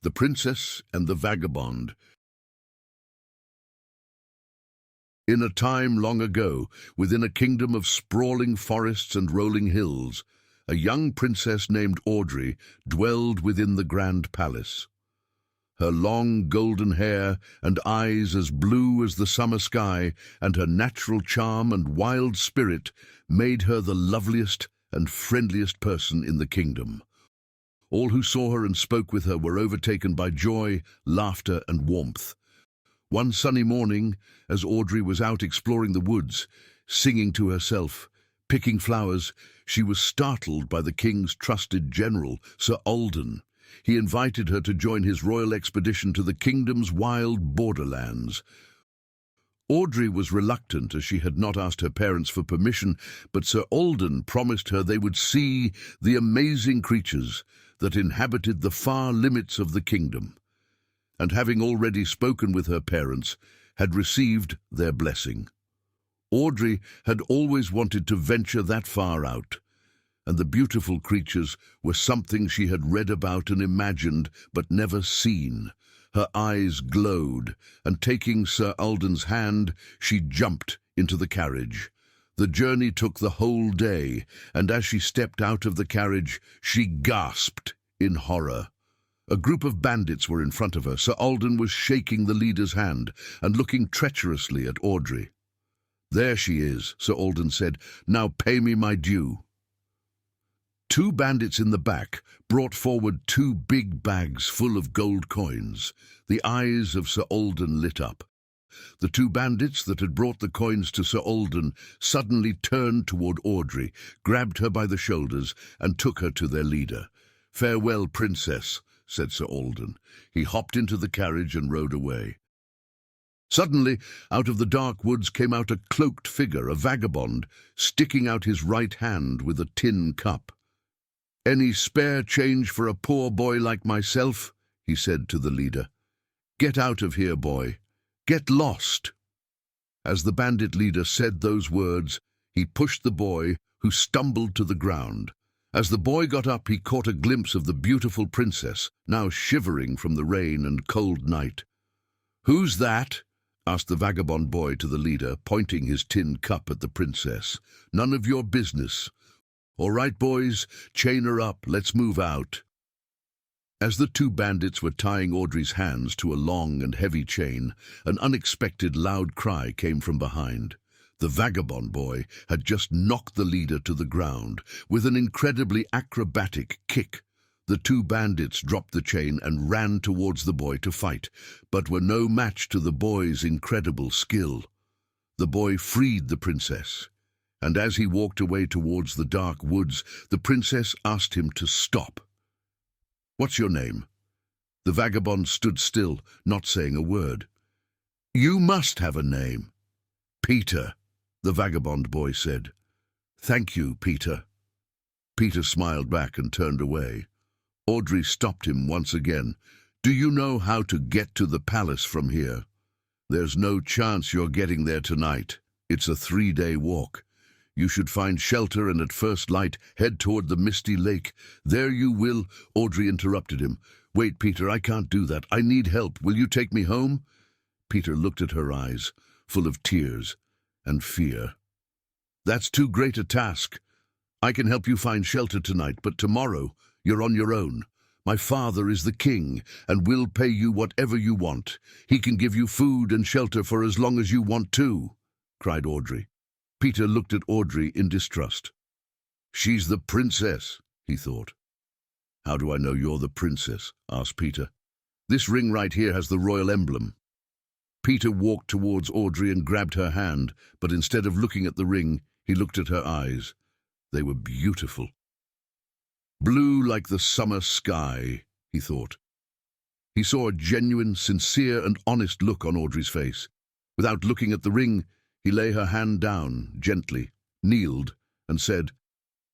The Princess and the Vagabond. In a time long ago, within a kingdom of sprawling forests and rolling hills, a young princess named Audrey dwelled within the grand palace. Her long golden hair and eyes as blue as the summer sky, and her natural charm and wild spirit made her the loveliest and friendliest person in the kingdom. All who saw her and spoke with her were overtaken by joy, laughter, and warmth. One sunny morning, as Audrey was out exploring the woods, singing to herself, picking flowers, she was startled by the king's trusted general, Sir Alden. He invited her to join his royal expedition to the kingdom's wild borderlands. Audrey was reluctant, as she had not asked her parents for permission, but Sir Alden promised her they would see the amazing creatures that inhabited the far limits of the kingdom, and having already spoken with her parents, had received their blessing. Audrey had always wanted to venture that far out, and the beautiful creatures were something she had read about and imagined but never seen. Her eyes glowed, and taking Sir Alden's hand, she jumped into the carriage. The journey took the whole day, and as she stepped out of the carriage, she gasped in horror. A group of bandits were in front of her. Sir Alden was shaking the leader's hand and looking treacherously at Audrey. "There she is," Sir Alden said. "Now pay me my due." Two bandits in the back brought forward 2 big bags full of gold coins. The eyes of Sir Alden lit up. The 2 bandits that had brought the coins to Sir Alden suddenly turned toward Audrey, grabbed her by the shoulders, and took her to their leader. "Farewell, Princess," said Sir Alden. He hopped into the carriage and rode away. Suddenly, out of the dark woods came out a cloaked figure, a vagabond, sticking out his right hand with a tin cup. "Any spare change for a poor boy like myself?" he said to the leader. "Get out of here, boy. Get lost." As the bandit leader said those words, he pushed the boy, who stumbled to the ground. As the boy got up, he caught a glimpse of the beautiful princess, now shivering from the rain and cold night. "Who's that?" asked the vagabond boy to the leader, pointing his tin cup at the princess. "None of your business. All right, boys, chain her up. Let's move out." As the 2 bandits were tying Audrey's hands to a long and heavy chain, an unexpected loud cry came from behind. The vagabond boy had just knocked the leader to the ground. With an incredibly acrobatic kick, the 2 bandits dropped the chain and ran towards the boy to fight, but were no match to the boy's incredible skill. The boy freed the princess, and as he walked away towards the dark woods, the princess asked him to stop. "What's your name?" The vagabond stood still, not saying a word. "You must have a name." "Peter," the vagabond boy said. "Thank you, Peter." Peter smiled back and turned away. Audrey stopped him once again. "Do you know how to get to the palace from here?" "There's no chance you're getting there tonight. It's a 3-day walk. You should find shelter and at first light head toward the misty lake. There you will—" Audrey interrupted him. "Wait, Peter, I can't do that. I need help. Will you take me home?" Peter looked at her eyes, full of tears and fear. "That's too great a task. I can help you find shelter tonight, but tomorrow you're on your own. My father is the king and will pay you whatever you want. He can give you food and shelter for as long as you want to," cried Audrey. Peter looked at Audrey in distrust. "She's the princess," he thought. "How do I know you're the princess?" asked Peter. "This ring right here has the royal emblem." Peter walked towards Audrey and grabbed her hand, but instead of looking at the ring, he looked at her eyes. They were beautiful. Blue like the summer sky, he thought. He saw a genuine, sincere and honest look on Audrey's face. Without looking at the ring, he lay her hand down, gently, kneeled, and said,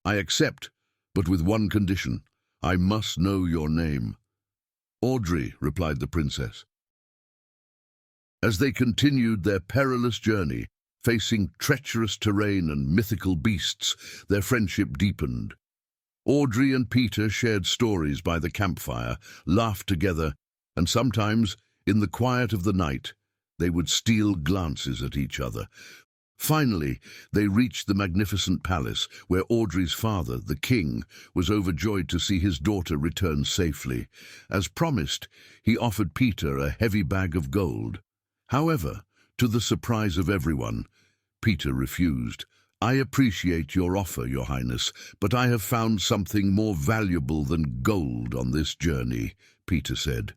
"I accept, but with one condition. I must know your name." "Audrey," replied the princess. As they continued their perilous journey, facing treacherous terrain and mythical beasts, their friendship deepened. Audrey and Peter shared stories by the campfire, laughed together, and sometimes, in the quiet of the night, they would steal glances at each other. Finally, they reached the magnificent palace, where Audrey's father, the king, was overjoyed to see his daughter return safely. As promised, he offered Peter a heavy bag of gold. However, to the surprise of everyone, Peter refused. "I appreciate your offer, Your Highness, but I have found something more valuable than gold on this journey," Peter said.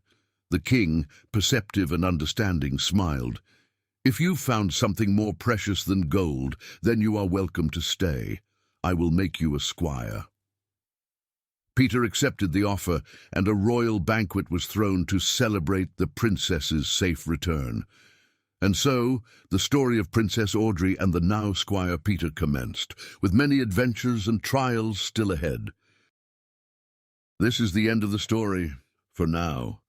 The king, perceptive and understanding, smiled. "If you've found something more precious than gold, then you are welcome to stay. I will make you a squire." Peter accepted the offer, and a royal banquet was thrown to celebrate the princess's safe return. And so, the story of Princess Audrey and the now Squire Peter commenced, with many adventures and trials still ahead. This is the end of the story, for now.